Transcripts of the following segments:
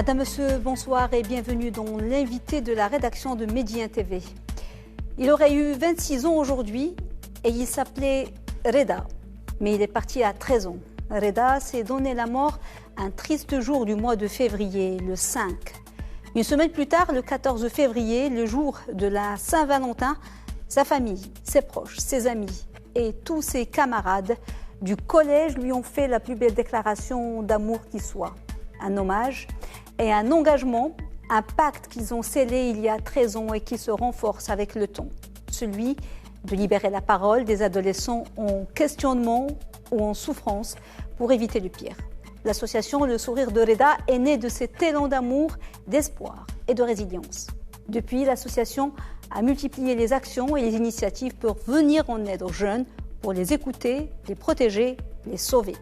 Madame, Monsieur, bonsoir et bienvenue dans l'invité de la rédaction de Médien TV. Il aurait eu 26 ans aujourd'hui et il s'appelait Reda, mais il est parti à 13 ans. Reda s'est donné la mort un triste jour du mois de février, le 5. Une semaine plus tard, le 14 février, le jour de la Saint-Valentin, sa famille, ses proches, ses amis et tous ses camarades du collège lui ont fait la plus belle déclaration d'amour qui soit. Un hommage et un engagement, un pacte qu'ils ont scellé il y a 13 ans et qui se renforce avec le temps. Celui de libérer la parole des adolescents en questionnement ou en souffrance pour éviter le pire. L'association Le Sourire de Reda est née de cet élan d'amour, d'espoir et de résilience. Depuis, l'association a multiplié les actions et les initiatives pour venir en aide aux jeunes, pour les écouter, les protéger, les sauver.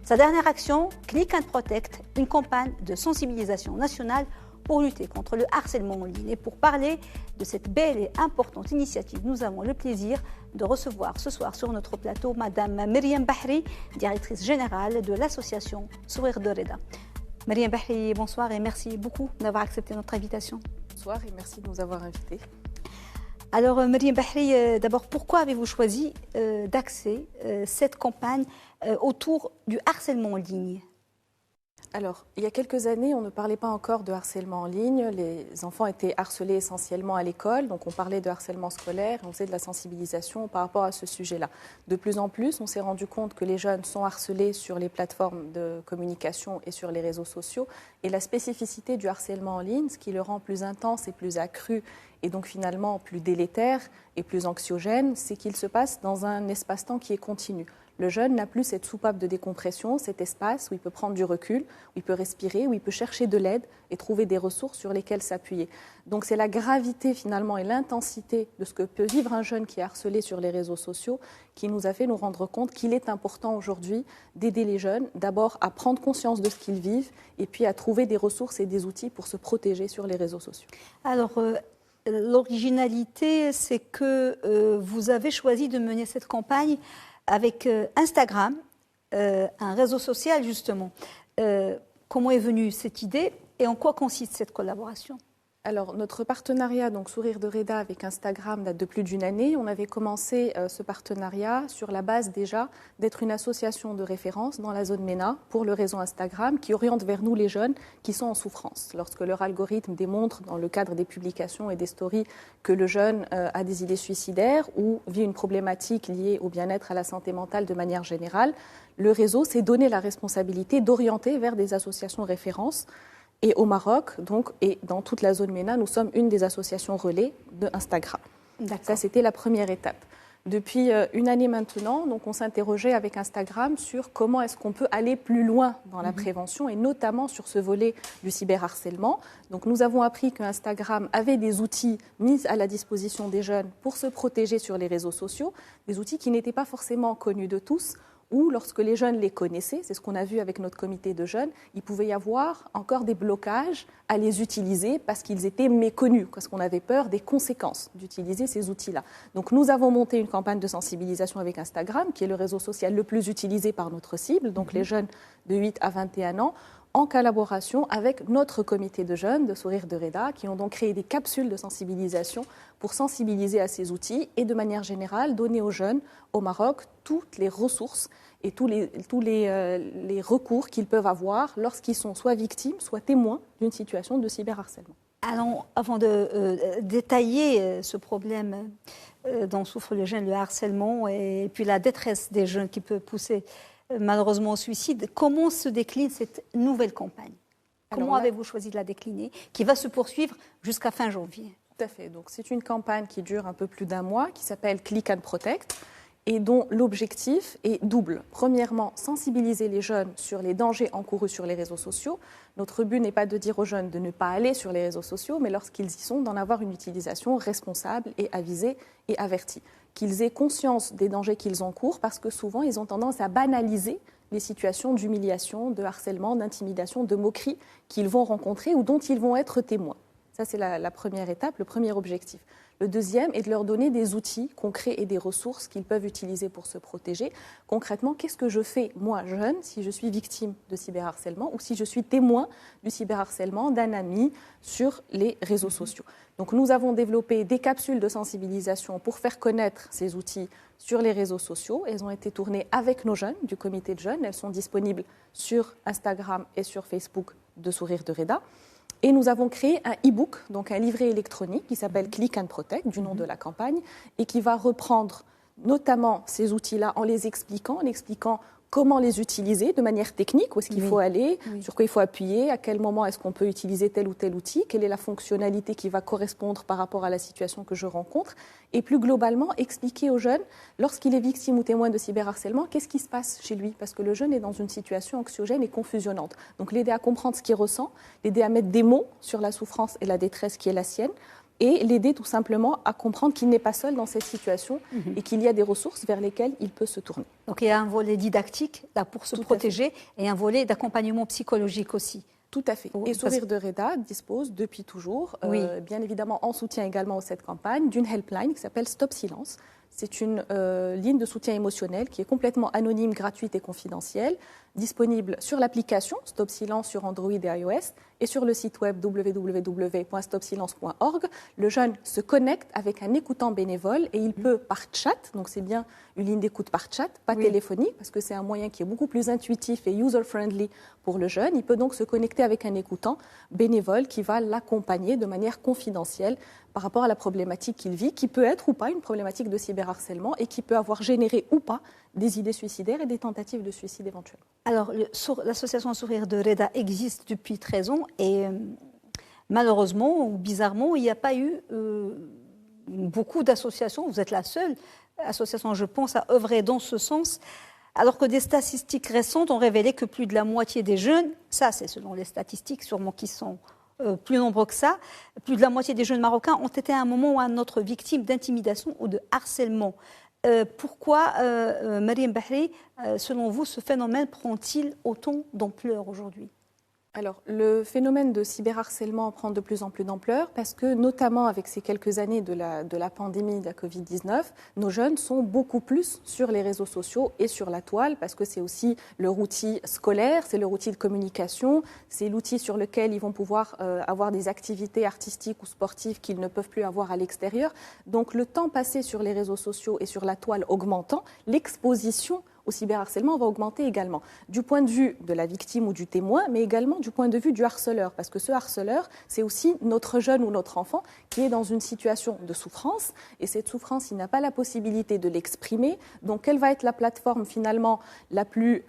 Sa dernière action, Click and Protect, une campagne de sensibilisation nationale pour lutter contre le harcèlement en ligne. Et pour parler de cette belle et importante initiative, nous avons le plaisir de recevoir ce soir sur notre plateau Madame Myriam Bahri, directrice générale de l'association Sourire de Reda. Myriam Bahri, bonsoir et merci beaucoup d'avoir accepté notre invitation. Bonsoir et merci de nous avoir invités. Alors, Myriam Bahri, d'abord, pourquoi avez-vous choisi d'axer cette campagne autour du harcèlement en ligne ? Alors, il y a quelques années, on ne parlait pas encore de harcèlement en ligne. Les enfants étaient harcelés essentiellement à l'école, donc on parlait de harcèlement scolaire, on faisait de la sensibilisation par rapport à ce sujet-là. De plus en plus, on s'est rendu compte que les jeunes sont harcelés sur les plateformes de communication et sur les réseaux sociaux. Et la spécificité du harcèlement en ligne, ce qui le rend plus intense et plus accru, et donc finalement plus délétère et plus anxiogène, c'est qu'il se passe dans un espace-temps qui est continu. Le jeune n'a plus cette soupape de décompression, cet espace où il peut prendre du recul, où il peut respirer, où il peut chercher de l'aide et trouver des ressources sur lesquelles s'appuyer. Donc c'est la gravité finalement et l'intensité de ce que peut vivre un jeune qui est harcelé sur les réseaux sociaux qui nous a fait nous rendre compte qu'il est important aujourd'hui d'aider les jeunes d'abord à prendre conscience de ce qu'ils vivent et puis à trouver des ressources et des outils pour se protéger sur les réseaux sociaux. Alors, l'originalité, c'est que vous avez choisi de mener cette campagne avec Instagram, un réseau social justement. Comment est venue cette idée et en quoi consiste cette collaboration ? Alors, notre partenariat, donc Sourire de Reda avec Instagram, date de plus d'une année. On avait commencé ce partenariat sur la base déjà d'être une association de référence dans la zone MENA pour le réseau Instagram qui oriente vers nous les jeunes qui sont en souffrance. Lorsque leur algorithme démontre dans le cadre des publications et des stories que le jeune a des idées suicidaires ou vit une problématique liée au bien-être, à la santé mentale de manière générale, le réseau s'est donné la responsabilité d'orienter vers des associations références. Et au Maroc, donc, et dans toute la zone MENA, nous sommes une des associations relais de Instagram. Ça, c'était la première étape. Depuis une année maintenant, donc, on s'interrogeait avec Instagram sur comment est-ce qu'on peut aller plus loin dans la prévention et notamment sur ce volet du cyberharcèlement. Donc, nous avons appris qu'Instagram avait des outils mis à la disposition des jeunes pour se protéger sur les réseaux sociaux, des outils qui n'étaient pas forcément connus de tous, ou lorsque les jeunes les connaissaient, c'est ce qu'on a vu avec notre comité de jeunes, il pouvait y avoir encore des blocages à les utiliser parce qu'ils étaient méconnus, parce qu'on avait peur des conséquences d'utiliser ces outils-là. Donc nous avons monté une campagne de sensibilisation avec Instagram, qui est le réseau social le plus utilisé par notre cible, donc les jeunes de 8 à 21 ans, en collaboration avec notre comité de jeunes de Sourire de Reda, qui ont donc créé des capsules de sensibilisation pour sensibiliser à ces outils et de manière générale donner aux jeunes au Maroc toutes les ressources et tous les recours qu'ils peuvent avoir lorsqu'ils sont soit victimes, soit témoins d'une situation de cyberharcèlement. Alors, avant de détailler ce problème dont souffrent les jeunes, le harcèlement et puis la détresse des jeunes qui peut pousser malheureusement au suicide, comment se décline cette nouvelle campagne ? Comment avez-vous choisi de la décliner, qui va se poursuivre jusqu'à fin janvier ? Tout à fait. Donc, c'est une campagne qui dure un peu plus d'un mois, qui s'appelle Click and Protect, et dont l'objectif est double. Premièrement, sensibiliser les jeunes sur les dangers encourus sur les réseaux sociaux. Notre but n'est pas de dire aux jeunes de ne pas aller sur les réseaux sociaux, mais lorsqu'ils y sont, d'en avoir une utilisation responsable et avisée et avertie. Qu'ils aient conscience des dangers qu'ils encourent, parce que souvent, ils ont tendance à banaliser les situations d'humiliation, de harcèlement, d'intimidation, de moquerie qu'ils vont rencontrer ou dont ils vont être témoins. Ça, c'est la première étape, le premier objectif. Le deuxième est de leur donner des outils concrets et des ressources qu'ils peuvent utiliser pour se protéger. Concrètement, qu'est-ce que je fais, moi, jeune, si je suis victime de cyberharcèlement ou si je suis témoin du cyberharcèlement d'un ami sur les réseaux sociaux. Donc nous avons développé des capsules de sensibilisation pour faire connaître ces outils sur les réseaux sociaux. Elles ont été tournées avec nos jeunes du comité de jeunes. Elles sont disponibles sur Instagram et sur Facebook de Sourire de Reda. Et nous avons créé un e-book, donc un livret électronique qui s'appelle Click and Protect, du nom de la campagne, et qui va reprendre notamment ces outils-là en les expliquant, comment les utiliser de manière technique, où est-ce qu'il faut aller, sur quoi il faut appuyer, à quel moment est-ce qu'on peut utiliser tel ou tel outil, quelle est la fonctionnalité qui va correspondre par rapport à la situation que je rencontre, et plus globalement, expliquer aux jeunes, lorsqu'il est victime ou témoin de cyberharcèlement, qu'est-ce qui se passe chez lui, parce que le jeune est dans une situation anxiogène et confusionnante. Donc l'aider à comprendre ce qu'il ressent, l'aider à mettre des mots sur la souffrance et la détresse qui est la sienne, et l'aider tout simplement à comprendre qu'il n'est pas seul dans cette situation et qu'il y a des ressources vers lesquelles il peut se tourner. Donc il y a un volet didactique là, pour se protéger et un volet d'accompagnement psychologique aussi. Tout à fait. Et Sourire de Reda dispose depuis toujours, bien évidemment en soutien également à cette campagne, d'une helpline qui s'appelle Stop Silence. C'est une ligne de soutien émotionnel qui est complètement anonyme, gratuite et confidentielle, disponible sur l'application Stop Silence sur Android et iOS et sur le site web www.stopsilence.org. Le jeune se connecte avec un écoutant bénévole et il peut par chat, donc c'est bien une ligne d'écoute par chat, pas téléphonique, parce que c'est un moyen qui est beaucoup plus intuitif et user-friendly pour le jeune. Il peut donc se connecter avec un écoutant bénévole qui va l'accompagner de manière confidentielle par rapport à la problématique qu'il vit, qui peut être ou pas une problématique de cyberharcèlement et qui peut avoir généré ou pas des idées suicidaires et des tentatives de suicide éventuelles. Alors, l'association Sourire de Reda existe depuis 13 ans et malheureusement ou bizarrement, il n'y a pas eu beaucoup d'associations. Vous êtes la seule association, je pense, à œuvrer dans ce sens. Alors que des statistiques récentes ont révélé que plus de la moitié des jeunes, ça c'est selon les statistiques sûrement qui sont plus nombreux que ça, plus de la moitié des jeunes marocains ont été à un moment ou à un autre victimes d'intimidation ou de harcèlement. Pourquoi, Mariam Bahri, selon vous, ce phénomène prend-il autant d'ampleur aujourd'hui ? Alors, le phénomène de cyberharcèlement prend de plus en plus d'ampleur parce que, notamment avec ces quelques années de la pandémie de la Covid-19, nos jeunes sont beaucoup plus sur les réseaux sociaux et sur la toile parce que c'est aussi leur outil scolaire, c'est leur outil de communication, c'est l'outil sur lequel ils vont pouvoir avoir des activités artistiques ou sportives qu'ils ne peuvent plus avoir à l'extérieur. Donc, le temps passé sur les réseaux sociaux et sur la toile augmentant, l'exposition au cyberharcèlement va augmenter également, du point de vue de la victime ou du témoin, mais également du point de vue du harceleur, parce que ce harceleur, c'est aussi notre jeune ou notre enfant qui est dans une situation de souffrance, et cette souffrance, il n'a pas la possibilité de l'exprimer, donc quelle va être la plateforme finalement la plus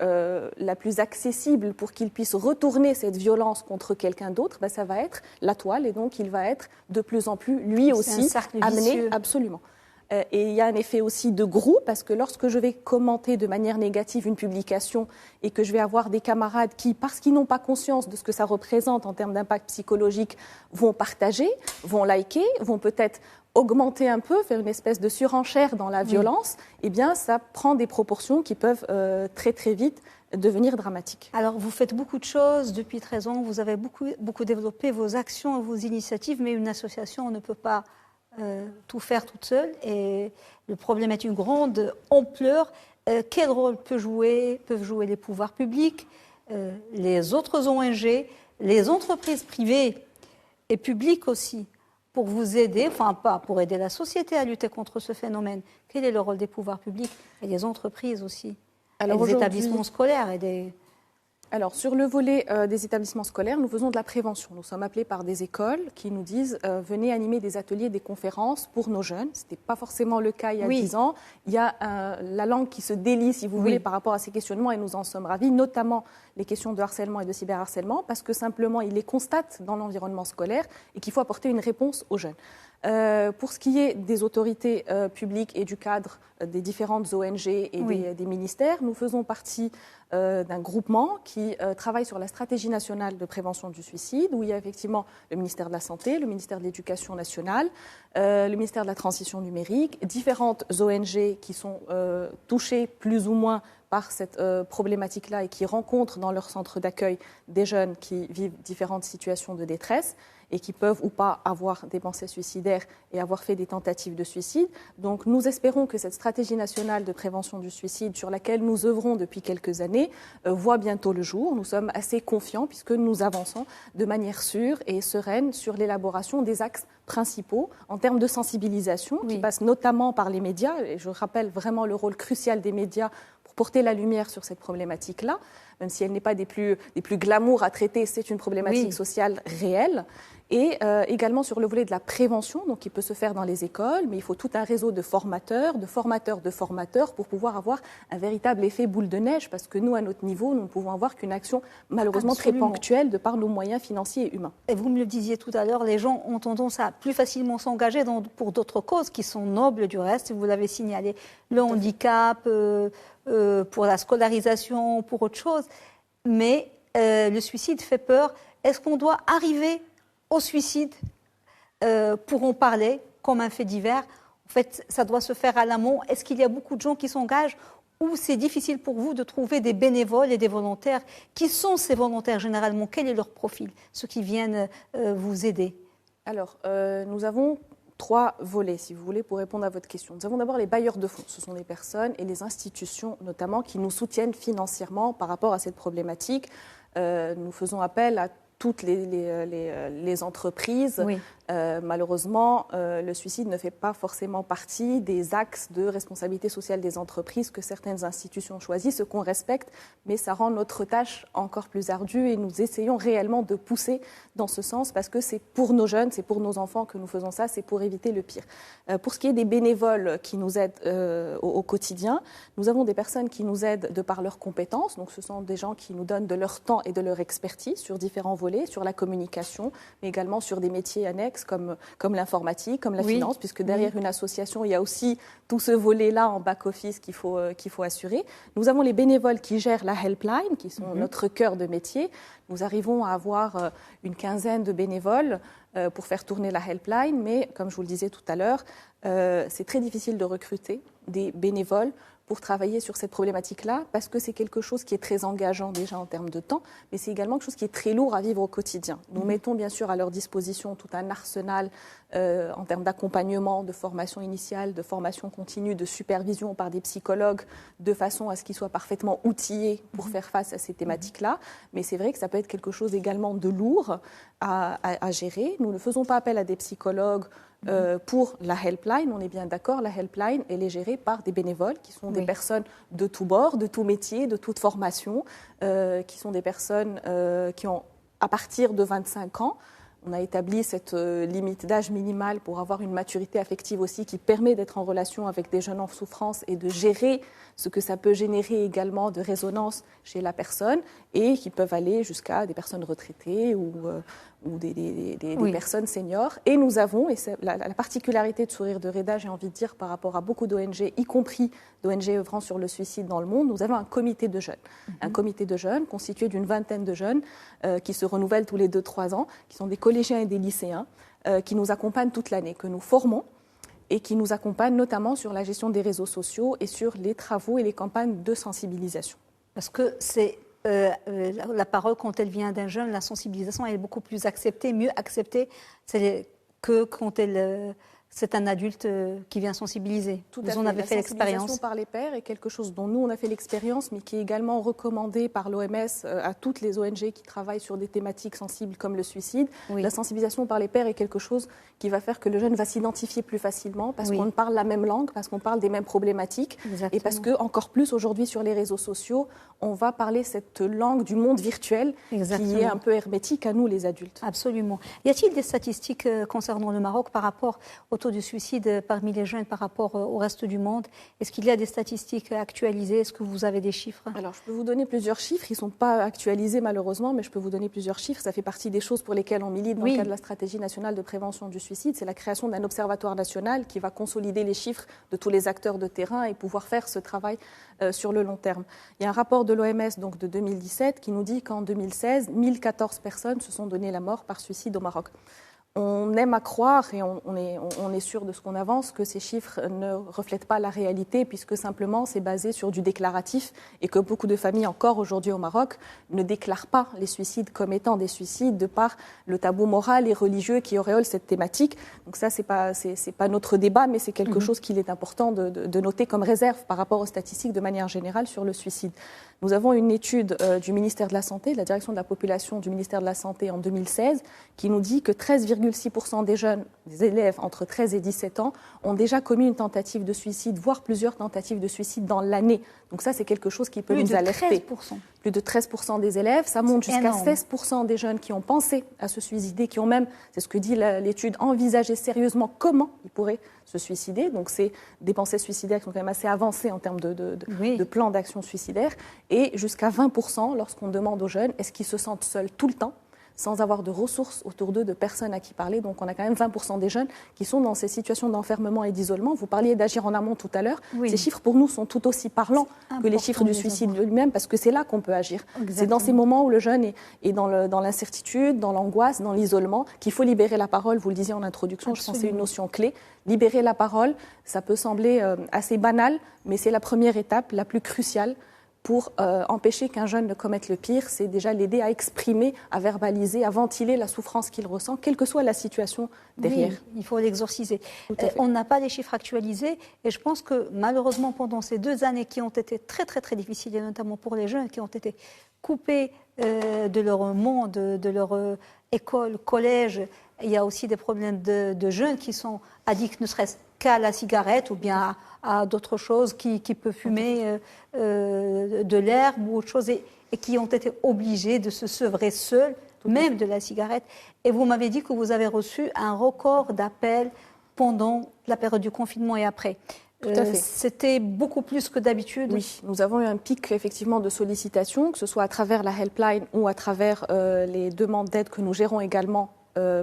accessible pour qu'il puisse retourner cette violence contre quelqu'un d'autre, ça va être la toile, et donc il va être de plus en plus, lui aussi, amené, absolument. Et il y a un effet aussi de groupe, parce que lorsque je vais commenter de manière négative une publication et que je vais avoir des camarades qui, parce qu'ils n'ont pas conscience de ce que ça représente en termes d'impact psychologique, vont partager, vont liker, vont peut-être augmenter un peu, faire une espèce de surenchère dans la violence, eh bien ça prend des proportions qui peuvent très très vite devenir dramatiques. Alors vous faites beaucoup de choses depuis 13 ans, vous avez beaucoup développé vos actions et vos initiatives, mais une association ne peut pas tout faire toute seule et le problème est une grande ampleur. Quel rôle peuvent jouer les pouvoirs publics, les autres ONG, les entreprises privées et publiques aussi pour vous aider, enfin pas pour aider la société à lutter contre ce phénomène. Quel est le rôle des pouvoirs publics et des entreprises aussi, et des établissements scolaires et des... Alors, sur le volet des établissements scolaires, nous faisons de la prévention. Nous sommes appelés par des écoles qui nous disent venez animer des ateliers, des conférences pour nos jeunes. Ce n'était pas forcément le cas il y a 10 ans. Il y a la langue qui se délie, si vous voulez, par rapport à ces questionnements et nous en sommes ravis, notamment les questions de harcèlement et de cyberharcèlement, parce que simplement, ils les constatent dans l'environnement scolaire et qu'il faut apporter une réponse aux jeunes. Pour ce qui est des autorités publiques et du cadre des différentes ONG et des ministères, nous faisons partie d'un groupement qui travaille sur la stratégie nationale de prévention du suicide, où il y a effectivement le ministère de la Santé, le ministère de l'Éducation nationale, le ministère de la Transition numérique, différentes ONG qui sont touchées plus ou moins par cette problématique-là et qui rencontrent dans leur centre d'accueil des jeunes qui vivent différentes situations de détresse. et qui peuvent ou pas avoir des pensées suicidaires et avoir fait des tentatives de suicide. Donc nous espérons que cette stratégie nationale de prévention du suicide, sur laquelle nous œuvrons depuis quelques années, voit bientôt le jour. Nous sommes assez confiants puisque nous avançons de manière sûre et sereine sur l'élaboration des axes principaux en termes de sensibilisation, qui passent notamment par les médias. Et je rappelle vraiment le rôle crucial des médias pour porter la lumière sur cette problématique-là. Même si elle n'est pas des plus glamour à traiter, c'est une problématique sociale réelle. Et également sur le volet de la prévention, donc qui peut se faire dans les écoles, mais il faut tout un réseau de formateurs pour pouvoir avoir un véritable effet boule de neige, parce que nous, à notre niveau, nous ne pouvons avoir qu'une action malheureusement très ponctuelle de par nos moyens financiers et humains. Et vous me le disiez tout à l'heure, les gens ont tendance à plus facilement s'engager pour d'autres causes qui sont nobles du reste, vous l'avez signalé, le handicap, pour la scolarisation, pour autre chose. Mais le suicide fait peur. Est-ce qu'on doit arriver au suicide pour en parler comme un fait divers? En fait, ça doit se faire à l'amont. Est-ce qu'il y a beaucoup de gens qui s'engagent ou c'est difficile pour vous de trouver des bénévoles et des volontaires? Qui sont ces volontaires généralement? Quel est leur profil? Ceux qui viennent vous aider? Alors, nous avons 3 volets, si vous voulez, pour répondre à votre question. Nous avons d'abord les bailleurs de fonds. Ce sont les personnes et les institutions, notamment, qui nous soutiennent financièrement par rapport à cette problématique. Nous faisons appel à toutes les entreprises. Oui. Malheureusement, le suicide ne fait pas forcément partie des axes de responsabilité sociale des entreprises que certaines institutions choisissent, ce qu'on respecte, mais ça rend notre tâche encore plus ardue et nous essayons réellement de pousser dans ce sens parce que c'est pour nos jeunes, c'est pour nos enfants que nous faisons ça, c'est pour éviter le pire. Pour ce qui est des bénévoles qui nous aident au quotidien, nous avons des personnes qui nous aident de par leurs compétences, donc ce sont des gens qui nous donnent de leur temps et de leur expertise sur différents volets, sur la communication, mais également sur des métiers annexes comme l'informatique, comme la finance, puisque derrière une association, il y a aussi tout ce volet-là en back-office qu'il faut assurer. Nous avons les bénévoles qui gèrent la helpline, qui sont notre cœur de métier. Nous arrivons à avoir une quinzaine de bénévoles pour faire tourner la helpline, mais comme je vous le disais tout à l'heure, c'est très difficile de recruter des bénévoles pour travailler sur cette problématique-là, parce que c'est quelque chose qui est très engageant déjà en termes de temps, mais c'est également quelque chose qui est très lourd à vivre au quotidien. Nous mettons bien sûr à leur disposition tout un arsenal en termes d'accompagnement, de formation initiale, de formation continue, de supervision par des psychologues, de façon à ce qu'ils soient parfaitement outillés pour faire face à ces thématiques-là. Mais c'est vrai que ça peut être quelque chose également de lourd à gérer. Nous ne faisons pas appel à des psychologues pour la helpline, on est bien d'accord, la helpline, elle est gérée par des bénévoles qui sont des personnes de tous bords, de tout métier, de toute formation, qui sont des personnes qui ont, à partir de 25 ans, on a établi cette limite d'âge minimale pour avoir une maturité affective aussi qui permet d'être en relation avec des jeunes en souffrance et de gérer ce que ça peut générer également de résonance chez la personne et qui peuvent aller jusqu'à des personnes retraitées ou des personnes seniors. Et nous avons, et c'est la particularité de Sourire de Reda, j'ai envie de dire, par rapport à beaucoup d'ONG, y compris d'ONG œuvrant sur le suicide dans le monde, nous avons un comité de jeunes. Un comité de jeunes constitué d'une vingtaine de jeunes qui se renouvellent tous les 2-3 ans, qui sont des collégiens et des lycéens, qui nous accompagnent toute l'année, que nous formons et qui nous accompagnent notamment sur la gestion des réseaux sociaux et sur les travaux et les campagnes de sensibilisation. Parce que c'est la parole, quand elle vient d'un jeune, la sensibilisation, elle est beaucoup plus acceptée, mieux acceptée que quand c'est un adulte qui vient sensibiliser. Vous en avez fait l'expérience. La sensibilisation par les pairs est quelque chose dont nous, on a fait l'expérience, mais qui est également recommandé par l'OMS à toutes les ONG qui travaillent sur des thématiques sensibles comme le suicide. Oui. La sensibilisation par les pairs est quelque chose qui va faire que le jeune va s'identifier plus facilement parce qu'on parle la même langue, parce qu'on parle des mêmes problématiques. Exactement. Et parce que, encore plus aujourd'hui sur les réseaux sociaux, on va parler cette langue du monde virtuel. Exactement. Qui est un peu hermétique à nous, les adultes. Absolument. Y a-t-il des statistiques concernant le Maroc par rapport au taux de suicide parmi les jeunes par rapport au reste du monde? Est-ce qu'il y a des statistiques actualisées? Est-ce que vous avez des chiffres? Alors, je peux vous donner plusieurs chiffres. Ils ne sont pas actualisés malheureusement, mais je peux vous donner plusieurs chiffres. Ça fait partie des choses pour lesquelles on milite dans le cadre de la stratégie nationale de prévention du suicide. C'est la création d'un observatoire national qui va consolider les chiffres de tous les acteurs de terrain et pouvoir faire ce travail sur le long terme. Il y a un rapport de l'OMS donc, de 2017 qui nous dit qu'en 2016, 1014 personnes se sont donné la mort par suicide au Maroc. on aime à croire, et on est sûr de ce qu'on avance, que ces chiffres ne reflètent pas la réalité, puisque simplement c'est basé sur du déclaratif, et que beaucoup de familles encore aujourd'hui au Maroc ne déclarent pas les suicides comme étant des suicides, de par le tabou moral et religieux qui auréole cette thématique. Donc ça, c'est pas notre débat, mais c'est quelque chose qu'il est important de noter comme réserve par rapport aux statistiques de manière générale sur le suicide. Nous avons une étude du ministère de la Santé, de la Direction de la Population du ministère de la Santé en 2016, qui nous dit que 13,6% des élèves entre 13 et 17 ans ont déjà commis une tentative de suicide, voire plusieurs tentatives de suicide dans l'année. Donc ça, c'est quelque chose qui peut nous alerter. Plus de 13% des élèves, ça monte jusqu'à 16% des jeunes qui ont pensé à se suicider, qui ont même, c'est ce que dit l'étude, envisagé sérieusement comment ils pourraient se suicider. Donc c'est des pensées suicidaires qui sont quand même assez avancées en termes de plan d'action suicidaire. Et jusqu'à 20% lorsqu'on demande aux jeunes, est-ce qu'ils se sentent seuls tout le temps, sans avoir de ressources autour d'eux, de personnes à qui parler. Donc on a quand même 20% des jeunes qui sont dans ces situations d'enfermement et d'isolement. Vous parliez d'agir en amont tout à l'heure. Oui. Ces chiffres pour nous sont tout aussi parlants que les chiffres du suicide lui-même, parce que c'est là qu'on peut agir. Exactement. C'est dans ces moments où le jeune est dans l'incertitude, dans l'angoisse, dans l'isolement, qu'il faut libérer la parole. Vous le disiez en introduction, Absolument. Je pense que c'est une notion clé. Libérer la parole, ça peut sembler assez banal, mais c'est la première étape, la plus cruciale, pour empêcher qu'un jeune ne commette le pire. C'est déjà l'aider à exprimer, à verbaliser, à ventiler la souffrance qu'il ressent, quelle que soit la situation derrière. Oui, il faut l'exorciser. On n'a pas les chiffres actualisés, et je pense que malheureusement, pendant ces 2 années qui ont été très, très, très difficiles, et notamment pour les jeunes qui ont été coupés de leur monde, de leur école, collège, il y a aussi des problèmes de jeunes qui sont addicts, ne serait-ce qu'à la cigarette ou bien à d'autres choses, qui peuvent fumer de l'herbe ou autre chose, et qui ont été obligés de se sevrer seuls, même de la cigarette. Et vous m'avez dit que vous avez reçu un record d'appels pendant la période du confinement et après. C'était beaucoup plus que d'habitude. Oui, nous avons eu un pic effectivement de sollicitations, que ce soit à travers la helpline ou à travers les demandes d'aide que nous gérons également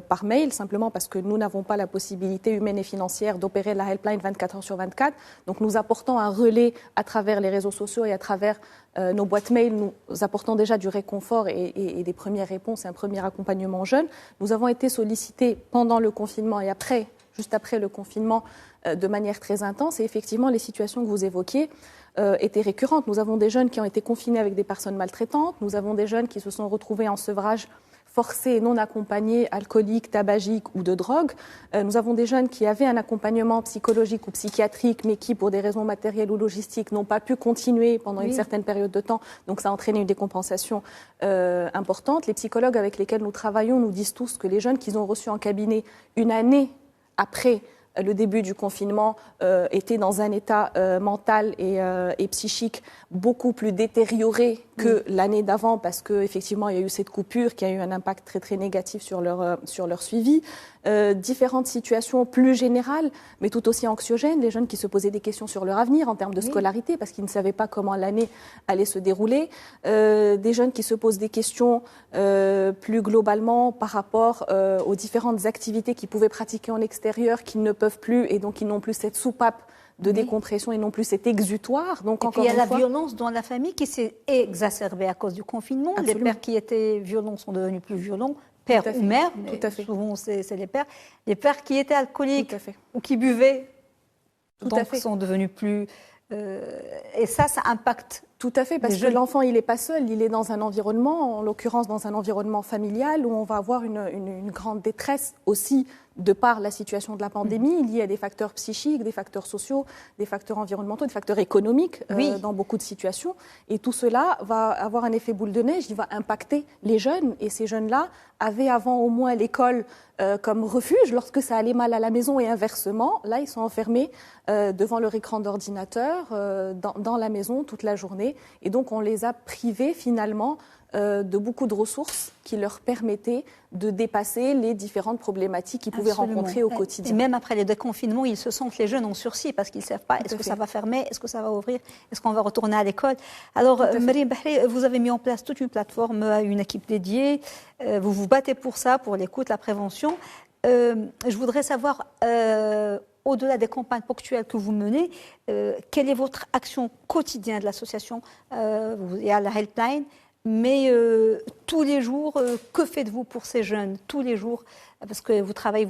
par mail, simplement parce que nous n'avons pas la possibilité humaine et financière d'opérer la helpline 24 heures sur 24. Donc nous apportons un relais à travers les réseaux sociaux et à travers nos boîtes mail. Nous apportons déjà du réconfort et des premières réponses et un premier accompagnement jeune. Nous avons été sollicités pendant le confinement et après, juste après le confinement, de manière très intense. Et effectivement, les situations que vous évoquiez étaient récurrentes. Nous avons des jeunes qui ont été confinés avec des personnes maltraitantes. Nous avons des jeunes qui se sont retrouvés en sevrage forcés et non accompagnés, alcooliques, tabagiques ou de drogue. Nous avons des jeunes qui avaient un accompagnement psychologique ou psychiatrique, mais qui, pour des raisons matérielles ou logistiques, n'ont pas pu continuer pendant une certaine période de temps. Donc ça a entraîné une décompensation importante. Les psychologues avec lesquels nous travaillons nous disent tous que les jeunes qu'ils ont reçus en cabinet une année après le début du confinement étaient dans un état mental et psychique beaucoup plus détérioré que l'année d'avant, parce qu'effectivement, il y a eu cette coupure qui a eu un impact très, très négatif sur leur suivi. Différentes situations plus générales, mais tout aussi anxiogènes, les jeunes qui se posaient des questions sur leur avenir en termes de scolarité, parce qu'ils ne savaient pas comment l'année allait se dérouler. Des jeunes qui se posent des questions plus globalement par rapport aux différentes activités qu'ils pouvaient pratiquer en extérieur, qu'ils ne peuvent plus, et donc ils n'ont plus cette soupape de décompression et non plus cet exutoire. Donc, et puis il y a la violence dans la famille qui s'est exacerbée à cause du confinement. Absolument. Les pères qui étaient violents sont devenus plus violents, père ou mère, mais souvent c'est les pères. Les pères qui étaient alcooliques ou qui buvaient sont devenus plus... et ça impacte. Tout à fait, parce que l'enfant, il n'est pas seul, il est dans un environnement, en l'occurrence dans un environnement familial, où on va avoir une grande détresse aussi, de par la situation de la pandémie, liée à des facteurs psychiques, des facteurs sociaux, des facteurs environnementaux, des facteurs économiques dans beaucoup de situations. Et tout cela va avoir un effet boule de neige, il va impacter les jeunes. Et ces jeunes-là avaient avant au moins l'école comme refuge lorsque ça allait mal à la maison, et inversement. Là, ils sont enfermés devant leur écran d'ordinateur, dans la maison toute la journée. Et donc, on les a privés finalement de beaucoup de ressources qui leur permettaient de dépasser les différentes problématiques qu'ils pouvaient rencontrer au quotidien. Et même après les déconfinements, ils se sentent, les jeunes, en sursis parce qu'ils ne savent pas, est-ce que ça va fermer, est-ce que ça va ouvrir, est-ce qu'on va retourner à l'école. Alors, Mariam Bahri, vous avez mis en place toute une plateforme, une équipe dédiée, vous vous battez pour ça, pour l'écoute, la prévention. Je voudrais savoir, au-delà des campagnes ponctuelles que vous menez, quelle est votre action quotidienne de l'association? Il y a la helpline. Mais tous les jours, que faites-vous pour ces jeunes? Tous les jours, parce que vous travaillez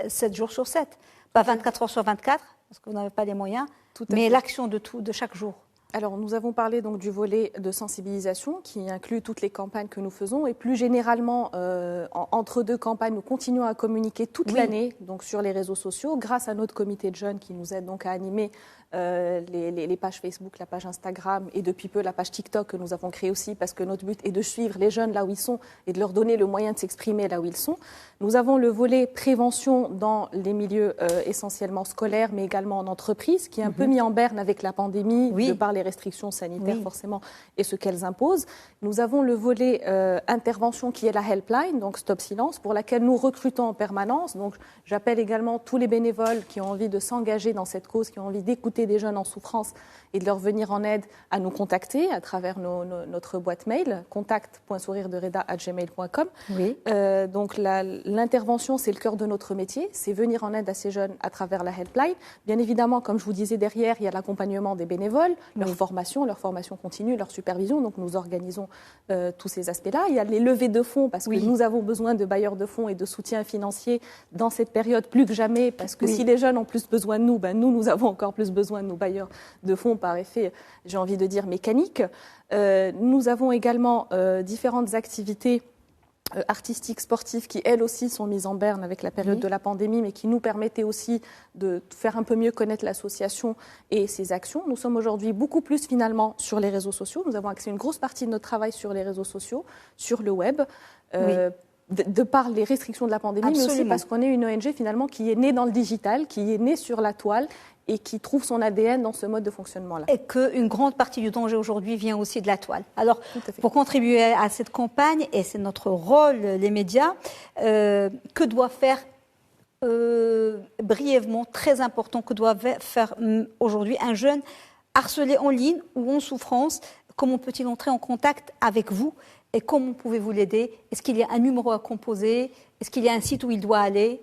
7 jours sur 7, pas 24 heures sur 24, parce que vous n'avez pas les moyens, mais l'action de chaque jour. Alors, nous avons parlé donc du volet de sensibilisation qui inclut toutes les campagnes que nous faisons et plus généralement, entre deux campagnes, nous continuons à communiquer toute l'année donc sur les réseaux sociaux grâce à notre comité de jeunes qui nous aide donc à animer les pages Facebook, la page Instagram et depuis peu la page TikTok que nous avons créée aussi parce que notre but est de suivre les jeunes là où ils sont et de leur donner le moyen de s'exprimer là où ils sont. Nous avons le volet prévention dans les milieux essentiellement scolaires mais également en entreprise qui est un peu mis en berne avec la pandémie de par les restrictions sanitaires forcément et ce qu'elles imposent. Nous avons le volet intervention qui est la helpline, donc Stop Silence, pour laquelle nous recrutons en permanence. Donc j'appelle également tous les bénévoles qui ont envie de s'engager dans cette cause, qui ont envie d'écouter des jeunes en souffrance et de leur venir en aide à nous contacter à travers notre boîte mail contact.souriredereda@gmail.com. Donc l'intervention, c'est le cœur de notre métier, c'est venir en aide à ces jeunes à travers la helpline. Bien évidemment, comme je vous disais derrière, il y a l'accompagnement des bénévoles, leur formation continue, leur supervision. Donc nous organisons tous ces aspects-là. Il y a les levées de fonds parce que nous avons besoin de bailleurs de fonds et de soutien financier dans cette période plus que jamais parce que si les jeunes ont plus besoin de nous, nous avons encore plus besoin de nos bailleurs de fonds par effet, j'ai envie de dire, mécanique. Nous avons également différentes activités artistiques, sportives qui, elles aussi, sont mises en berne avec la période de la pandémie, mais qui nous permettaient aussi de faire un peu mieux connaître l'association et ses actions. Nous sommes aujourd'hui beaucoup plus, finalement, sur les réseaux sociaux. Nous avons axé une grosse partie de notre travail sur les réseaux sociaux, sur le web, de par les restrictions de la pandémie, mais aussi parce qu'on est une ONG, finalement, qui est née dans le digital, qui est née sur la toile, et qui trouve son ADN dans ce mode de fonctionnement-là. Et qu'une grande partie du danger aujourd'hui vient aussi de la toile. Alors, pour contribuer à cette campagne, et c'est notre rôle, les médias, que doit faire brièvement, très important, que doit faire aujourd'hui un jeune harcelé en ligne ou en souffrance? Comment peut-il entrer en contact avec vous et comment pouvez-vous l'aider? Est-ce qu'il y a un numéro à composer? Est-ce qu'il y a un site où il doit aller?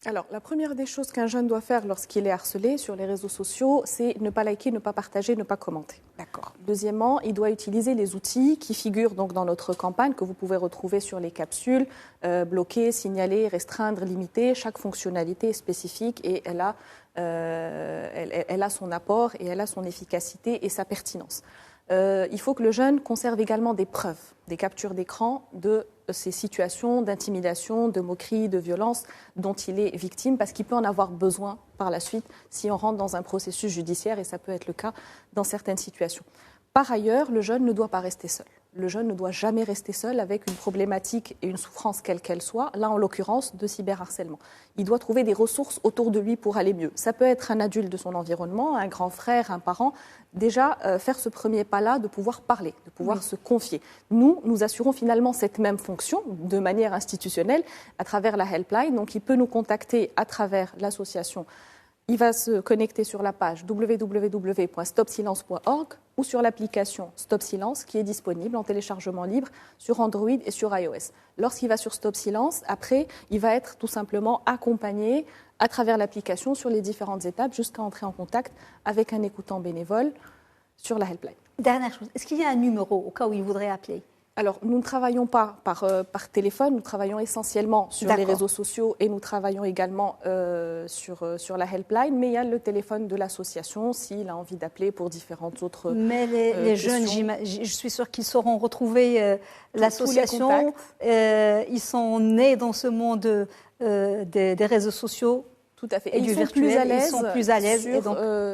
Alors, la première des choses qu'un jeune doit faire lorsqu'il est harcelé sur les réseaux sociaux, c'est ne pas liker, ne pas partager, ne pas commenter. D'accord. Deuxièmement, il doit utiliser les outils qui figurent donc dans notre campagne, que vous pouvez retrouver sur les capsules, bloquer, signaler, restreindre, limiter. Chaque fonctionnalité est spécifique et elle a son apport et elle a son efficacité et sa pertinence. Il faut que le jeune conserve également des preuves, des captures d'écran de ces situations d'intimidation, de moquerie, de violence dont il est victime parce qu'il peut en avoir besoin par la suite si on rentre dans un processus judiciaire et ça peut être le cas dans certaines situations. Par ailleurs, le jeune ne doit pas rester seul. Le jeune ne doit jamais rester seul avec une problématique et une souffrance quelle qu'elle soit, là en l'occurrence de cyberharcèlement. Il doit trouver des ressources autour de lui pour aller mieux. Ça peut être un adulte de son environnement, un grand frère, un parent. Déjà, faire ce premier pas-là, de pouvoir parler, de pouvoir se confier. Nous assurons finalement cette même fonction de manière institutionnelle à travers la helpline. Donc il peut nous contacter à travers l'association. Il va se connecter sur la page www.stopsilence.org ou sur l'application Stop Silence qui est disponible en téléchargement libre sur Android et sur iOS. Lorsqu'il va sur Stop Silence, après, il va être tout simplement accompagné à travers l'application sur les différentes étapes jusqu'à entrer en contact avec un écoutant bénévole sur la helpline. Dernière chose, est-ce qu'il y a un numéro au cas où il voudrait appeler? Alors, nous ne travaillons pas par téléphone, nous travaillons essentiellement sur les réseaux sociaux et nous travaillons également sur la helpline, mais il y a le téléphone de l'association s'il a envie d'appeler pour différentes autres Mais les jeunes, je suis sûre qu'ils sauront retrouver l'association. Ils sont nés dans ce monde des réseaux sociaux. Tout à fait. Et ils sont plus à l'aise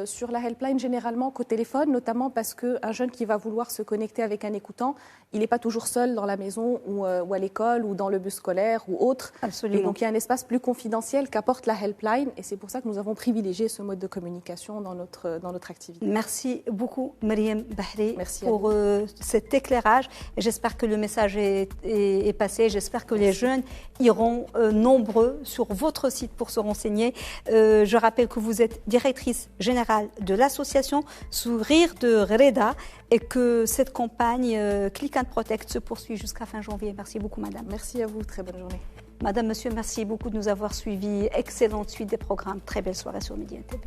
sur la helpline généralement qu'au téléphone, notamment parce qu'un jeune qui va vouloir se connecter avec un écoutant, il n'est pas toujours seul dans la maison ou à l'école ou dans le bus scolaire ou autre. Absolument. Et donc il y a un espace plus confidentiel qu'apporte la helpline et c'est pour ça que nous avons privilégié ce mode de communication dans notre activité. Merci beaucoup Mariam Bahri pour cet éclairage. J'espère que le message est passé. J'espère que les jeunes iront nombreux sur votre site pour se renseigner. Je rappelle que vous êtes directrice générale de l'association Sourire de Reda et que cette campagne Click and Protect se poursuit jusqu'à fin janvier. Merci beaucoup, madame. Merci à vous. Très bonne journée. Madame, monsieur, merci beaucoup de nous avoir suivis. Excellente suite des programmes. Très belle soirée sur Média TV.